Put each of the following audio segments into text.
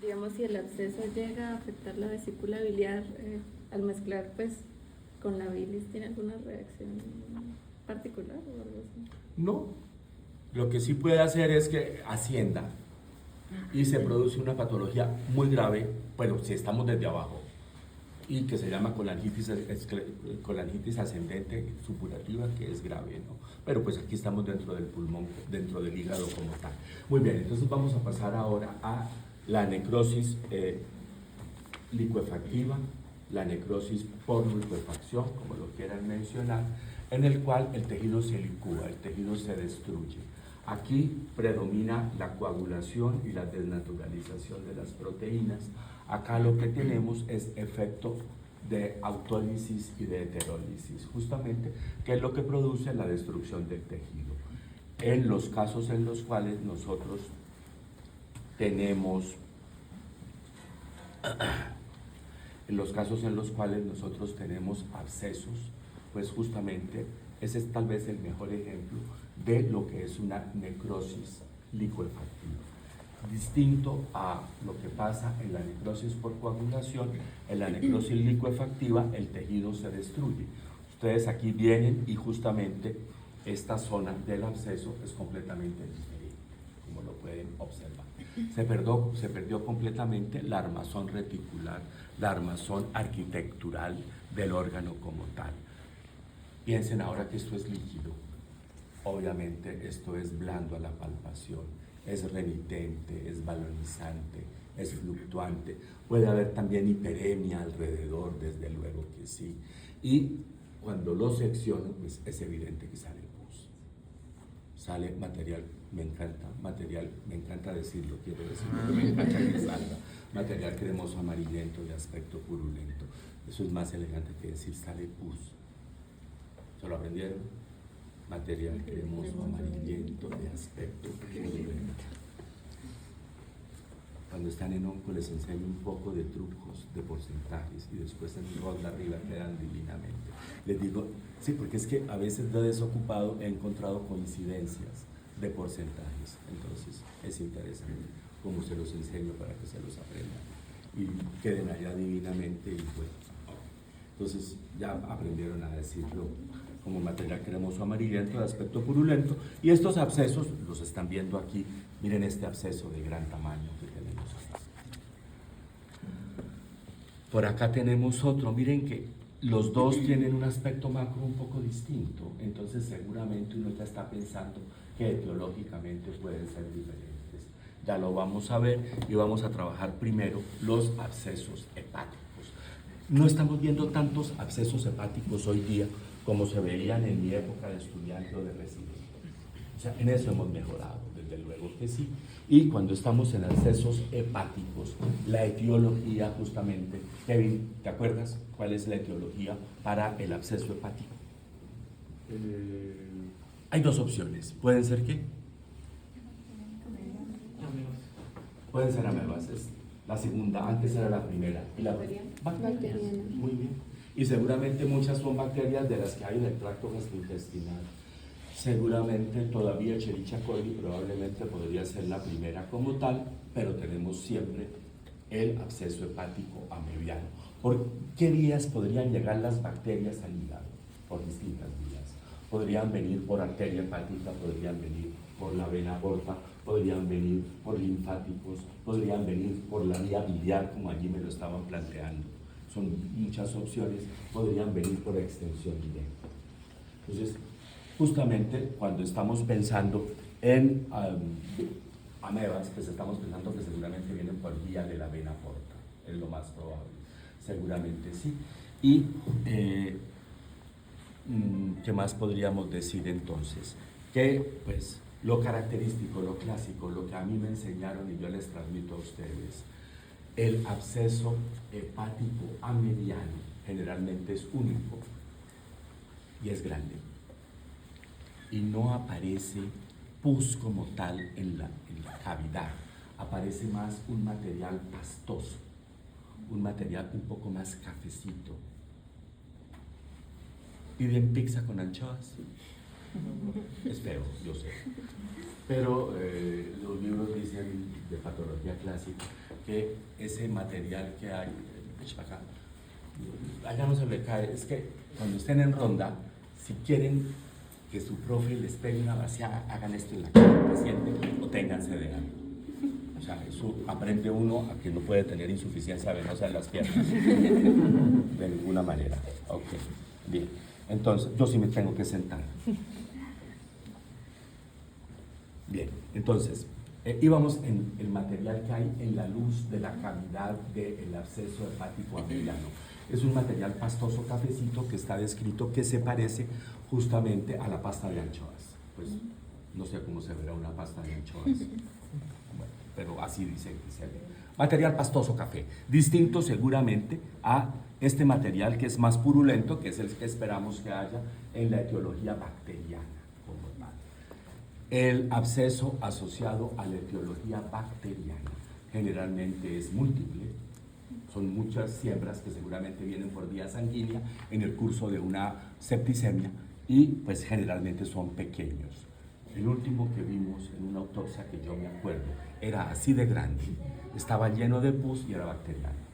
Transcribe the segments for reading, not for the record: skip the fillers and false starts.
digamos, si el absceso llega a afectar la vesícula biliar, al mezclar pues con la bilis, ¿tiene alguna reacción particular o algo así? No, lo que sí puede hacer es que ascienda y se produce una patología muy grave, bueno, si estamos desde abajo, y que se llama colangitis ascendente supurativa, que es grave, ¿no? Pero pues aquí estamos dentro del pulmón, dentro del hígado como tal. Muy bien, entonces vamos a pasar ahora a la necrosis licuefactiva, la necrosis por licuefacción, como lo quieran mencionar, en el cual el tejido se licúa, el tejido se destruye. Aquí predomina la coagulación y la desnaturalización de las proteínas. Acá lo que tenemos es efecto de autólisis y de heterólisis, justamente, que es lo que produce la destrucción del tejido. En los casos en los cuales nosotros tenemos abscesos, pues justamente ese es tal vez el mejor ejemplo de lo que es una necrosis licuefactiva. Distinto a lo que pasa en la necrosis por coagulación, en la necrosis licuefactiva el tejido se destruye. Ustedes aquí vienen y justamente esta zona del absceso es completamente diferente, como lo pueden observar. Se perdió completamente la armazón reticular, la armazón arquitectural del órgano como tal. Piensen ahora que esto es líquido. Obviamente esto es blando a la palpación, es remitente, es balonizante, es fluctuante. Puede haber también hiperemia alrededor, desde luego que sí. Y cuando lo secciono, pues es evidente que sale pus. Sale material, me encanta decirlo, quiero decirlo, me encanta que salga material cremoso amarillento de aspecto purulento. Eso es más elegante que decir sale pus. ¿Se lo aprendieron? Material cremoso amarillento de aspecto purulento. Cuando están en onco les enseño un poco de trucos, de porcentajes, y después en el rol de arriba quedan divinamente. Les digo, sí, porque es que a veces de desocupado he encontrado coincidencias de porcentajes, entonces es interesante cómo se los enseño para que se los aprendan y queden allá divinamente y bueno. Entonces ya aprendieron a decirlo como material cremoso amarillento de aspecto purulento, y estos abscesos los están viendo aquí. Miren este absceso de gran tamaño que tenemos aquí. Por acá tenemos otro, miren que los dos tienen un aspecto macro un poco distinto, entonces seguramente uno ya está pensando que etiológicamente pueden ser diferentes. Ya lo vamos a ver y vamos a trabajar primero los abscesos hepáticos. No estamos viendo tantos abscesos hepáticos hoy día como se veían en mi época de estudiante o de residente. O sea, en eso hemos mejorado, desde luego que sí. Y cuando estamos en abscesos hepáticos, la etiología justamente, Kevin, ¿te acuerdas cuál es la etiología para el absceso hepático? Hay dos opciones. ¿Pueden ser qué? Pueden ser amebas, es la segunda, antes era la primera. ¿Y la bacteriana? Muy bien. Y seguramente muchas son bacterias de las que hay en el tracto gastrointestinal. Seguramente todavía Escherichia coli probablemente podría ser la primera como tal, pero tenemos siempre el absceso hepático amebiano. ¿Por qué vías podrían llegar las bacterias al hígado? Por distintas vías. Podrían venir por arteria hepática, podrían venir por la vena porta, podrían venir por linfáticos, podrían venir por la vía biliar, como allí me lo estaban planteando. Son muchas opciones, podrían venir por extensión directa. Entonces, justamente cuando estamos pensando en amebas, pues estamos pensando que seguramente vienen por vía de la vena porta, es lo más probable, seguramente sí. Y ¿qué más podríamos decir entonces? Que pues lo característico, lo clásico, lo que a mí me enseñaron y yo les transmito a ustedes, el absceso hepático amebiano generalmente es único y es grande. Y no aparece pus como tal en la cavidad, aparece más un material pastoso, un material un poco más cafecito. ¿Piden pizza con anchoas? Es feo, yo sé. Pero los libros dicen de patología clásica que ese material que hay acá, allá no se le cae. Es que cuando estén en ronda, si quieren que su profe les pegue una vaciada, hagan esto en la cara del paciente o ténganse de algo. O sea, eso aprende uno a que no puede tener insuficiencia venosa en las piernas. De ninguna manera. Ok, bien. Entonces, yo sí me tengo que sentar. Bien, entonces, íbamos en el material que hay en la luz de la cavidad del absceso hepático ameliano. Es un material pastoso cafecito que está descrito que se parece justamente a la pasta de anchoas. Pues no sé cómo se verá una pasta de anchoas, bueno, pero así dicen que se ve. Material pastoso café, distinto seguramente a este material que es más purulento, que es el que esperamos que haya en la etiología bacteriana como tal. El absceso asociado a la etiología bacteriana generalmente es múltiple. Son muchas siembras que seguramente vienen por vía sanguínea en el curso de una septicemia y pues generalmente son pequeños. El último que vimos en una autopsia que yo me acuerdo era así de grande, estaba lleno de pus y era bacteriano.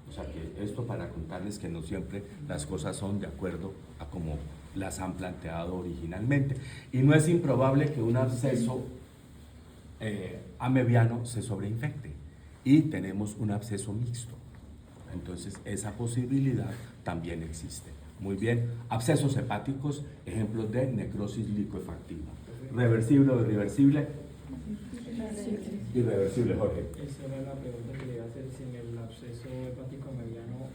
O sea que esto para contarles que no siempre las cosas son de acuerdo a como las han planteado originalmente. Y no es improbable que un absceso amebiano se sobreinfecte y tenemos un absceso mixto. Entonces esa posibilidad también existe. Muy bien, abscesos hepáticos, ejemplos de necrosis licuefactiva. ¿Reversible o irreversible? Irreversible, Jorge. Esa era la pregunta que le iba a hacer, si en el absceso hepático mediano,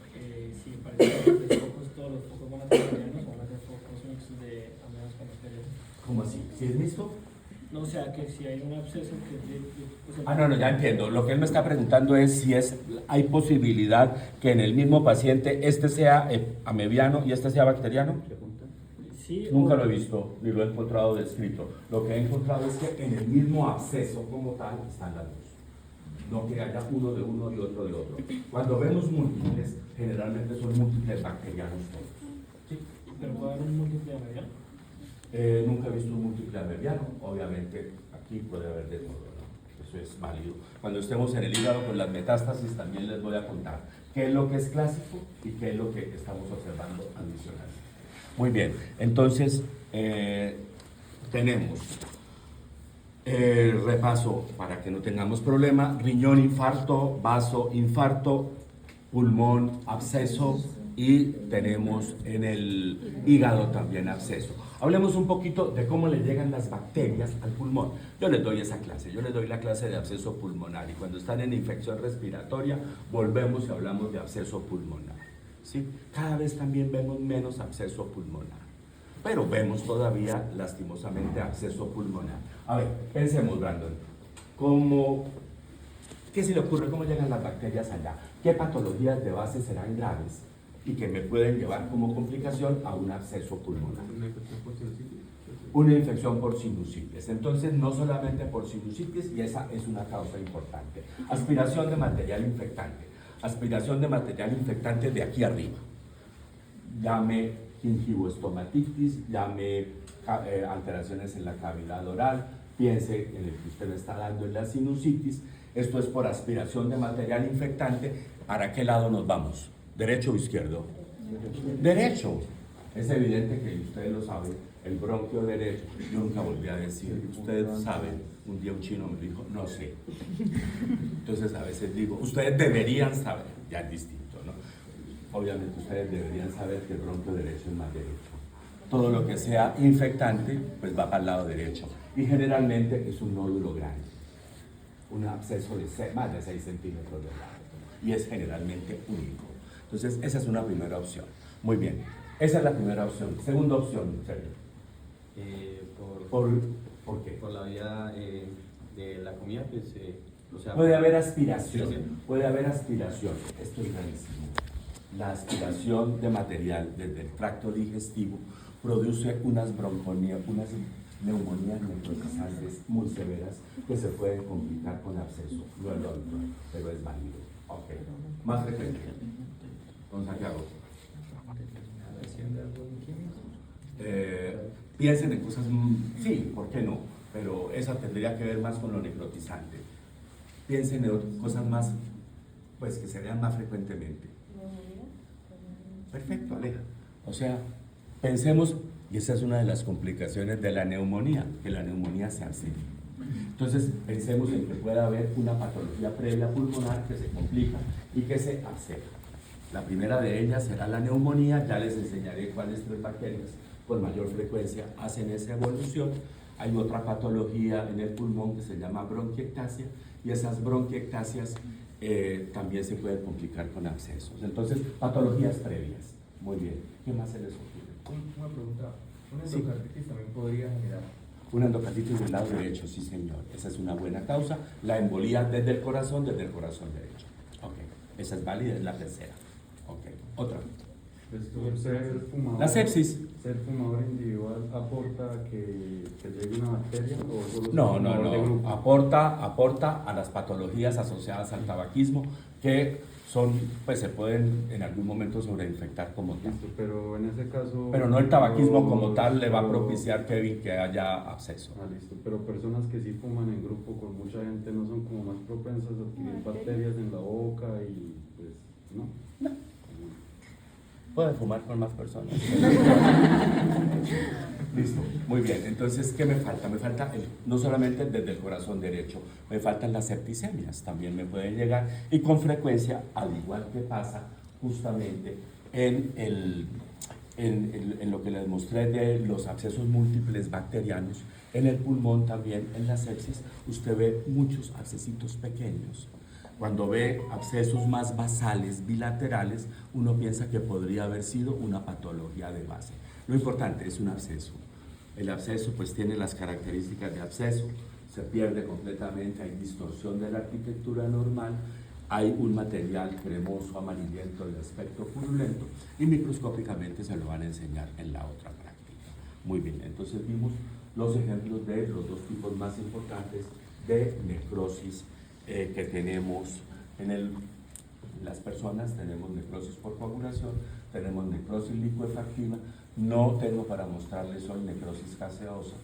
si parece que los focos, todos los focos van a ser medianos o van a ser focos mixtos de amenas con bacterias. ¿Cómo así? ¿Si es mixto? No, o sea, que si hay un absceso que o sea, No, ya entiendo. Lo que él me está preguntando es si hay posibilidad que en el mismo paciente este sea amebiano y este sea bacteriano. sí, Nunca lo he visto ni lo he encontrado descrito. Lo que he encontrado es que en el mismo absceso como tal están las dos. No que haya uno de uno y otro de otro. Cuando vemos múltiples, generalmente son múltiples bacterianos todos. ¿Sí? pero puede haber un múltiple de mediano. Nunca he visto un múltiple amebiano. Obviamente aquí puede haber de todo, ¿no? Eso es válido. Cuando estemos en el hígado con las metástasis también les voy a contar qué es lo que es clásico y qué es lo que estamos observando adicionalmente. Muy bien, entonces tenemos repaso para que no tengamos problema: riñón, infarto; vaso, infarto; pulmón, absceso; y tenemos en el hígado también absceso. Hablemos un poquito de cómo le llegan las bacterias al pulmón. Yo les doy esa clase, yo les doy la clase de absceso pulmonar, y cuando están en infección respiratoria volvemos y hablamos de absceso pulmonar. ¿Sí? Cada vez también vemos menos absceso pulmonar, pero vemos todavía lastimosamente absceso pulmonar. A ver, pensemos, Brandon, ¿qué se le ocurre? ¿Cómo llegan las bacterias allá? ¿Qué patologías de base serán graves y que me pueden llevar como complicación a un absceso pulmonar? Una infección por sinusitis. Entonces, no solamente por sinusitis, y esa es una causa importante. Aspiración de material infectante. Aspiración de material infectante de aquí arriba. Llame gingivoestomatitis, llame alteraciones en la cavidad oral, piense en el que usted me está dando en la sinusitis. Esto es por aspiración de material infectante. ¿Para qué lado nos vamos? ¿Derecho o izquierdo? Derecho. Es evidente que ustedes lo saben, el bronquio derecho. Yo nunca volví a decir, ustedes saben, un día un chino me dijo, no sé. Entonces a veces digo, ustedes deberían saber, ya es distinto, ¿no? Obviamente ustedes deberían saber que el bronquio derecho es más derecho. Todo lo que sea infectante, pues va para el lado derecho. Y generalmente es un nódulo grande, un absceso de más de 6 centímetros de largo. Y es generalmente único. Entonces, esa es una primera opción. Muy bien, esa es la primera opción. Segunda opción, Sergio. ¿Por qué? Por la vía de la comida, pues, o sea, Puede haber aspiración, puede haber aspiración. Esto es rarísimo. La aspiración de material desde el tracto digestivo produce unas neumonías necrotizantes muy severas que se pueden complicar con absceso. No es lo habitual, pero es válido. Ok. Más frecuente. Don Santiago. Piensen en cosas, sí, ¿por qué no? Pero esa tendría que ver más con lo necrotizante. piensen en cosas más, pues que se vean más frecuentemente. Perfecto, Aleja. O sea, pensemos, y esa es una de las complicaciones de la neumonía, que la neumonía se abscede. Entonces, pensemos en que pueda haber una patología previa pulmonar que se complica y que se abscede. La primera de ellas será la neumonía, ya les enseñaré cuáles 3 bacterias con mayor frecuencia hacen esa evolución. Hay otra patología en el pulmón que se llama bronquiectasia, y esas bronquiectasias también se pueden complicar con abscesos. Entonces, patologías previas. Muy bien. ¿Qué más se les ocurre? Una pregunta. ¿Una Sí. endocarditis también podría generar? Una endocarditis del lado derecho, sí señor. Esa es una buena causa. La embolía desde el corazón derecho. Ok. Esa es válida, es la tercera. Ok. Otra. Ser fumador, La sepsis. ¿Ser fumador individual aporta a que llegue una bacteria o solo No, ser fumador de grupo? aporta a las patologías asociadas al tabaquismo que son, pues se pueden en algún momento sobreinfectar como tal. Listo, pero en ese caso... Pero no el tabaquismo como tal le va a pero- propiciar, Kevin, que haya absceso. Ah, listo, pero personas que sí fuman en grupo con mucha gente no son como más propensas a adquirir bacterias en la boca y pues, ¿no? Puede fumar con más personas. Listo, muy bien. Entonces, ¿qué me falta? Me falta no solamente desde el corazón derecho, me faltan las septicemias, también me pueden llegar y con frecuencia, al igual que pasa justamente en lo que les mostré de los abscesos múltiples bacterianos, en el pulmón también, en la sepsis, usted ve muchos abscesitos pequeños. Cuando ve abscesos más basales, bilaterales, uno piensa que podría haber sido una patología de base. Lo importante es un absceso. El absceso pues tiene las características de absceso, se pierde completamente, hay distorsión de la arquitectura normal, hay un material cremoso, amarillento de aspecto purulento y microscópicamente se lo van a enseñar en la otra práctica. Muy bien, entonces vimos los ejemplos de los 2 tipos más importantes de necrosis que tenemos en las personas. Tenemos necrosis por coagulación, tenemos necrosis licuefactiva. No tengo para mostrarles hoy necrosis gaseosa,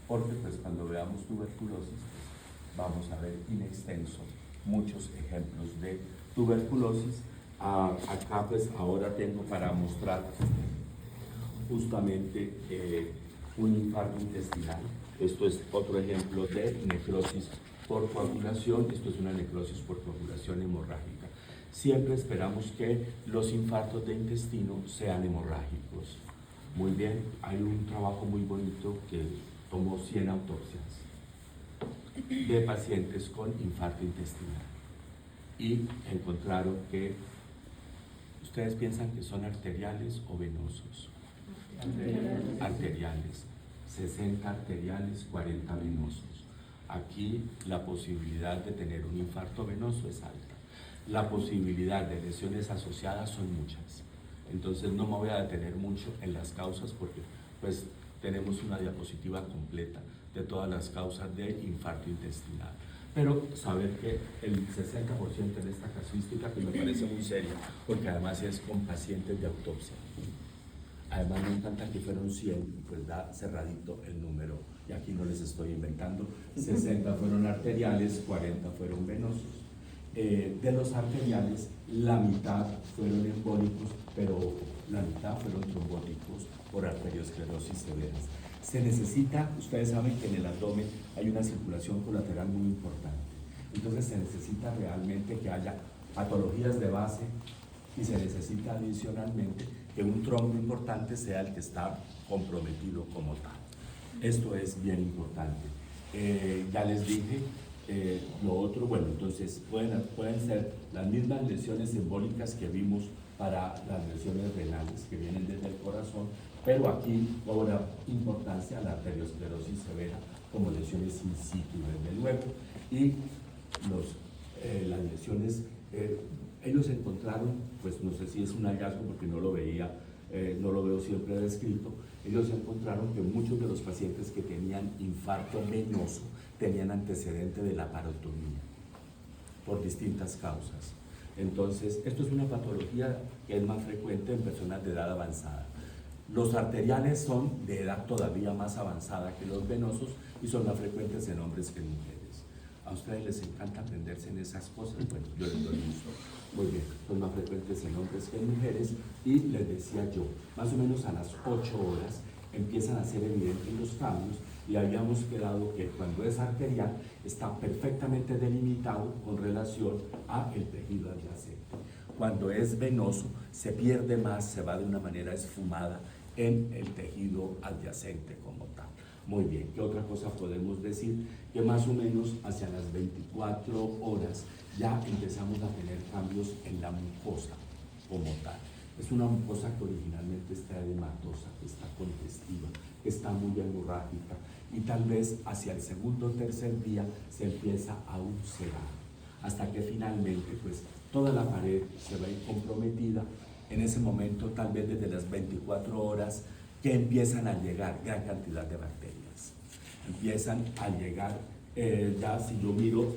porque pues cuando veamos tuberculosis pues, vamos a ver in extenso muchos ejemplos de tuberculosis. Acá pues ahora tengo para mostrar justamente un infarto intestinal. Esto es otro ejemplo de necrosis por coagulación. Esto es una necrosis por coagulación hemorrágica. Siempre esperamos que los infartos de intestino sean hemorrágicos. Muy bien, hay un trabajo muy bonito que tomó 100 autopsias de pacientes con infarto intestinal y encontraron que ustedes piensan que son arteriales o venosos. Arteriales, 60 arteriales, 40 venosos. Aquí la posibilidad de tener un infarto venoso es alta. La posibilidad de lesiones asociadas son muchas. Entonces no me voy a detener mucho en las causas porque pues tenemos una diapositiva completa de todas las causas de infarto intestinal. Pero saber que el 60% en esta casuística, que me parece muy seria, porque además es con pacientes de autopsia. Además me encanta que fueron 100 y pues da cerradito el número, y aquí no les estoy inventando. 60 fueron arteriales, 40 fueron venosos. De los arteriales, la mitad fueron embólicos, pero la mitad fueron trombóticos por arteriosclerosis severas. Se necesita, ustedes saben que en el abdomen hay una circulación colateral muy importante, entonces se necesita realmente que haya patologías de base y se necesita adicionalmente que un trombo importante sea el que está comprometido como tal. Esto es bien importante. Ya les dije lo otro, bueno, entonces pueden ser las mismas lesiones embólicas que vimos para las lesiones renales que vienen desde el corazón, pero aquí cobra importancia la arteriosclerosis severa como lesiones in situ, desde luego, y las lesiones, ellos encontraron, pues no sé si es un hallazgo porque no lo veía, no lo veo siempre descrito, ellos encontraron que muchos de los pacientes que tenían infarto venoso tenían antecedente de la parotomía por distintas causas. Entonces, esto es una patología que es más frecuente en personas de edad avanzada. Los arteriales son de edad todavía más avanzada que los venosos y son más frecuentes en hombres que en mujeres. A ustedes les encanta aprenderse en esas cosas. Bueno, yo les doy gusto. Muy bien, son más frecuentes en hombres que en mujeres. Y les decía yo, más o menos a las 8 horas empiezan a ser evidentes los cambios y habíamos quedado que cuando es arterial está perfectamente delimitado con relación a el tejido adyacente. Cuando es venoso se pierde más, se va de una manera esfumada en el tejido adyacente como tal. Muy bien, ¿qué otra cosa podemos decir? Que más o menos hacia las 24 horas ya empezamos a tener cambios en la mucosa como tal. Es una mucosa que originalmente está edematosa, que está congestiva, que está muy hemorrágica y tal vez hacia el segundo o tercer día se empieza a ulcerar, hasta que finalmente pues toda la pared se va a ir comprometida. En ese momento, tal vez desde las 24 horas, que empiezan a llegar gran cantidad de bacterias. Empiezan a llegar, ya si yo miro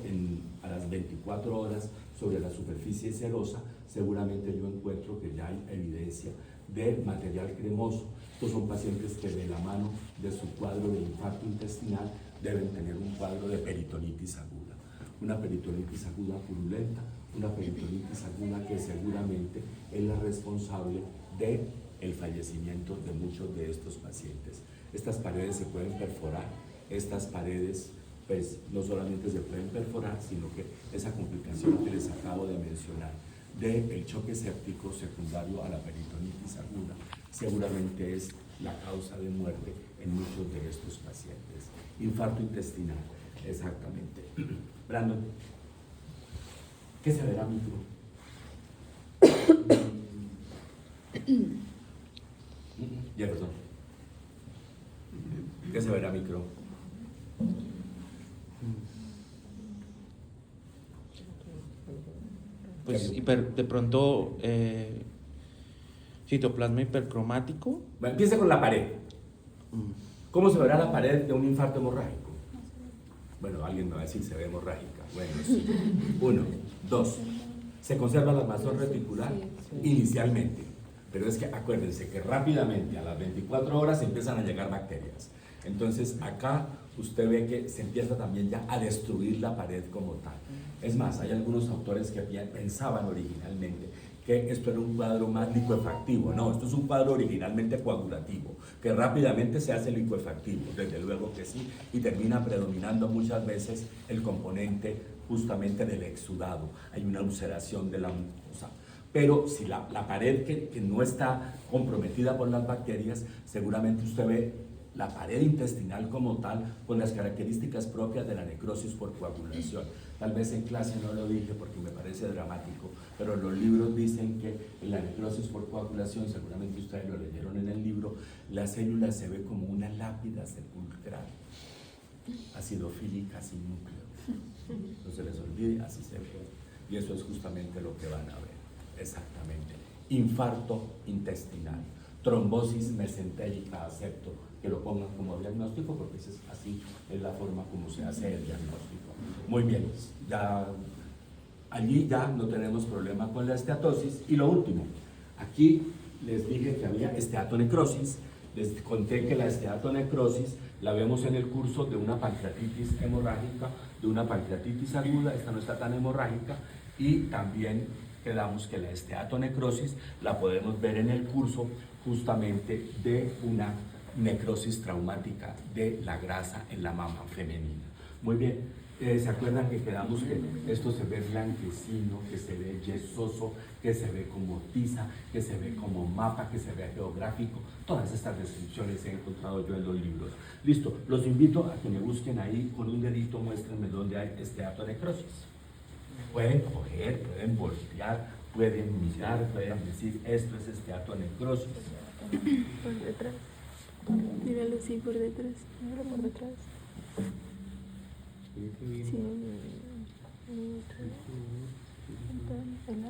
a las 24 horas sobre la superficie serosa, seguramente yo encuentro que ya hay evidencia de material cremoso. Estos son pacientes que de la mano de su cuadro de infarto intestinal deben tener un cuadro de peritonitis aguda. Una peritonitis aguda purulenta, una peritonitis aguda que seguramente es la responsable del fallecimiento de muchos de estos pacientes. Estas paredes se pueden perforar, estas paredes pues no solamente se pueden perforar, sino que esa complicación que les acabo de mencionar del choque séptico secundario a la peritonitis aguda seguramente es la causa de muerte en muchos de estos pacientes. Infarto intestinal, exactamente. Brandon, ¿qué se verá micro? Jefferson, ¿qué se verá micro? Pues de pronto citoplasma hipercromático. Bueno, empieza con la pared. ¿Cómo se verá la pared de un infarto hemorrágico? Bueno, alguien me va a decir se ve hemorrágica. Bueno, sí. 1, 2. Se conserva la armazón reticular inicialmente, pero es que acuérdense que rápidamente a las 24 horas empiezan a llegar bacterias. Entonces acá usted ve que se empieza también ya a destruir la pared como tal. Es más, hay algunos autores que pensaban originalmente que esto era un cuadro más licuefactivo. No, esto es un cuadro originalmente coagulativo, que rápidamente se hace licuefactivo, desde luego que sí, y termina predominando muchas veces el componente justamente del exudado. Hay una ulceración de la mucosa. Pero si la pared que no está comprometida por las bacterias, seguramente usted ve la pared intestinal como tal, con las características propias de la necrosis por coagulación. Tal vez en clase no lo dije porque me parece dramático, pero los libros dicen que en la necrosis por coagulación, seguramente ustedes lo leyeron en el libro, la célula se ve como una lápida sepulcral, acidofílica sin núcleo. No se les olvide, así se ve. Y eso es justamente lo que van a ver, exactamente. Infarto intestinal, trombosis mesentérica acepto, que lo pongan como diagnóstico, porque así es la forma como se hace el diagnóstico. Muy bien, ya allí ya no tenemos problema con la esteatosis. Y lo último, aquí les dije que había esteatonecrosis, les conté que la esteatonecrosis la vemos en el curso de una pancreatitis hemorrágica, de una pancreatitis aguda, esta no está tan hemorrágica, y también quedamos que la esteatonecrosis la podemos ver en el curso justamente de una necrosis traumática de la grasa en la mama femenina. Muy bien, ¿se acuerdan que quedamos que esto se ve blanquecino, que se ve yesoso, que se ve como tiza, que se ve como mapa, que se ve geográfico? Todas estas descripciones he encontrado yo en los libros. Listo, los invito a que me busquen ahí con un dedito, muéstrenme dónde hay esteatonecrosis. Pueden coger, pueden voltear, pueden mirar, pueden decir esto es esteatonecrosis. Por detrás. Míralo así por detrás. Míralo por detrás. Sí.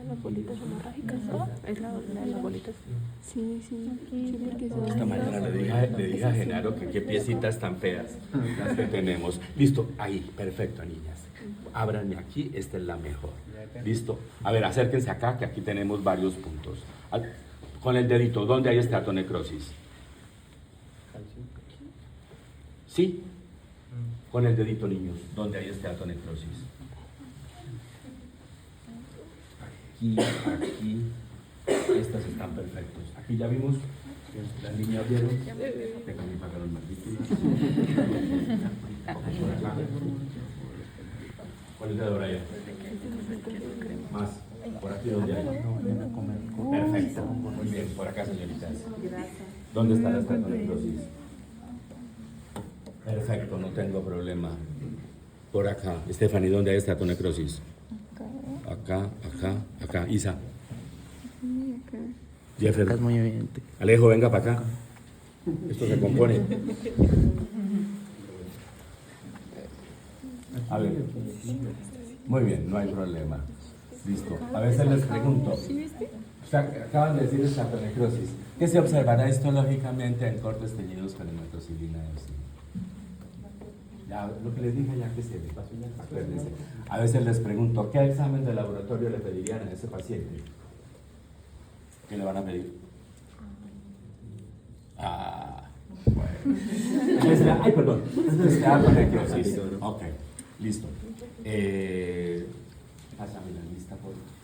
Las bolitas hemorrágicas, ¿no? Es las bolitas. Sí, sí. Sí, porque De esta manera le dije a Genaro que qué piecitas tan feas las que tenemos. Listo, ahí, perfecto, niñas. Ábranme aquí, esta es la mejor. Listo. A ver, acérquense acá, que aquí tenemos varios puntos. Con el dedito, ¿dónde hay esteatonecrosis? ¿Sí? Con el dedito, niños, donde hay esteatonecrosis. Aquí, aquí, estas están perfectos. Aquí ya vimos, las niñas vieron, tengo mi pagar ¿Cuál es la de ahora ya? Más, por aquí donde hay. Perfecto, muy bien, por acá señoritas. ¿Dónde está la esteatonecrosis? Perfecto, no tengo problema. Por acá. Stephanie, ¿dónde hay esteatonecrosis? Acá, acá, acá. Isa. Jeffer. Estás muy evidente. Alejo, venga para acá. Esto se compone. A ver. Muy bien, no hay problema. Listo. A veces les pregunto. O sea, acaban de decir esteatonecrosis. ¿Qué se observará histológicamente en cortes teñidos con hematocilina eosina? Ya, lo que les dije ya que se pasó ya, acuérdense. A veces les pregunto, ¿qué examen de laboratorio le pedirían a ese paciente? ¿Qué le van a pedir? Bueno. Ay, perdón. Esteatonecrosis. Ok, listo. Pásame la lista, por favor.